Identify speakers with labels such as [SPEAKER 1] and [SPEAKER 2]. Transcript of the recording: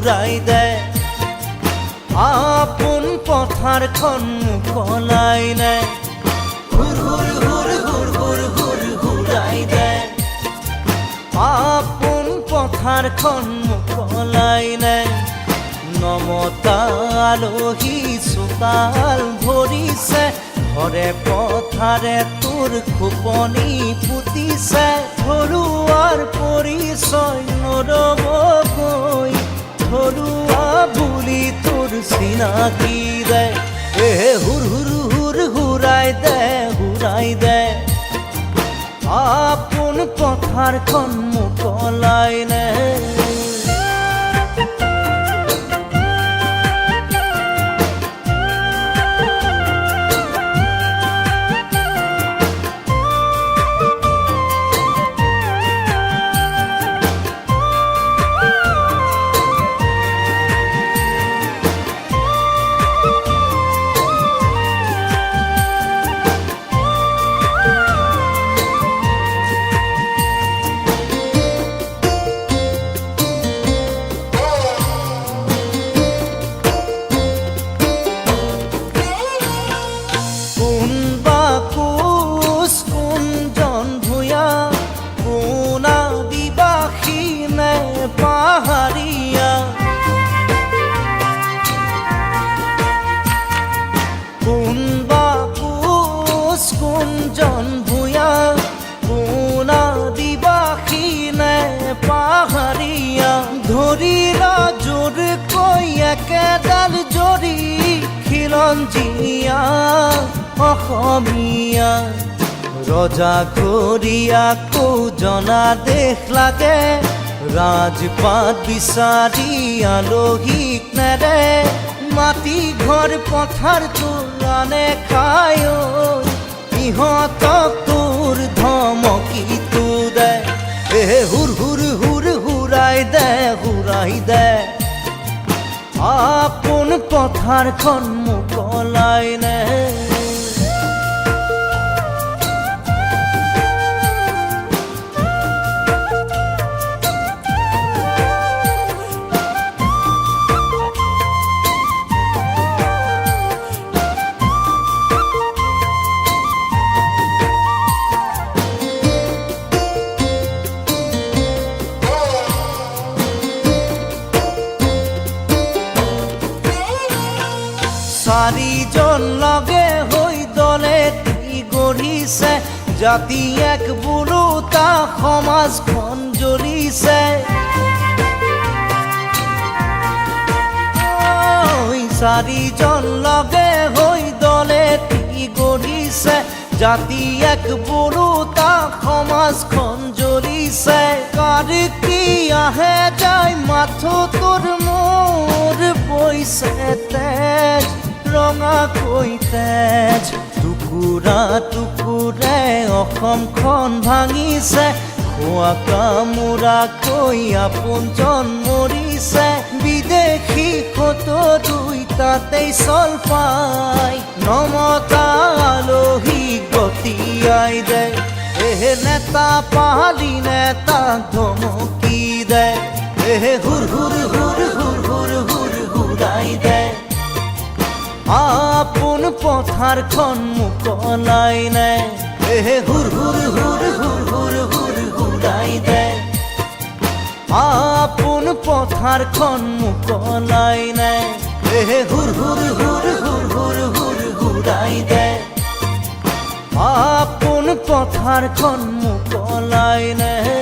[SPEAKER 1] ঘূৰাই দে আপোন পথাৰখন মুকলাই নে হুৰ হুৰ হুৰ হুৰ হুৰ হুৰ ঘূৰাই দে আপোন পথাৰখন মুকলাই নে নমতা আলহী চোতাল ভৰিছে ঘৰে পথাৰে তোৰ খোপনি পুতিছে ঘৰুৱাৰ পৰিচয় নৰবকৈ ঘৰুৱা বুলি তোৰ চিনাকি দে হুৰ হুৰ হুৰ ঘূৰাই দে আপোন পথাৰখন মুকলাই নে কুঞ্জন ভূঞা কোনা দিবাসী নে পাহাৰীয়া ধৰিলা জোৰকৈ একেডাল জৰি খিলঞ্জীয়া অসমীয়া ৰজা ঘৰীয়াকো জনা দেশ লাগে ৰাজপাট বিচাৰি আলহীক নেৰে মাটি ঘৰ পথাৰ তোৰানে খায় ইহঁতক তোৰ ধমকিটো দে হুৰ হুৰ হুৰ ঘূৰাই দে আপোন পথাৰখন মুকলাই নে চাৰিজন লগে হৈ দলে গঢ়িছে জাতি এক বোলোতা সমাজখন জ্বলিছে চাৰিজন লগে হৈ দলে গঢ়িছে জাতি এক বোলোতা সমাজখন জ্বলিছে কাৰ কি আহে যায় মাথো তোৰ মোৰ বৈছে তেজ ৰঙাকৈ তেজ টুকুৰা টুকুৰে অসমখন ভাঙিছে খোৱা কামোৰাকৈ আপোনজন মৰিছে বিদেশী দুই তাতেই চল পাই নমতা আলহী গতিয়াই দে নেতা পাহালি নেতাক ধমকি দে হুৰ হুৰ হুৰ হুৰ হুৰ হুৰ ঘূৰাই দে আপোন পথাৰখন মুকলাই নে হুৰ হুৰ হুৰ হুৰ হুৰ হুৰ ঘূৰাই দে আপোন পথাৰখন মুকলাই নে হুৰ হুৰ হুৰ হুৰ হুৰ হুৰ ঘূৰাই দে আপোন পথাৰখন মুকলাই নে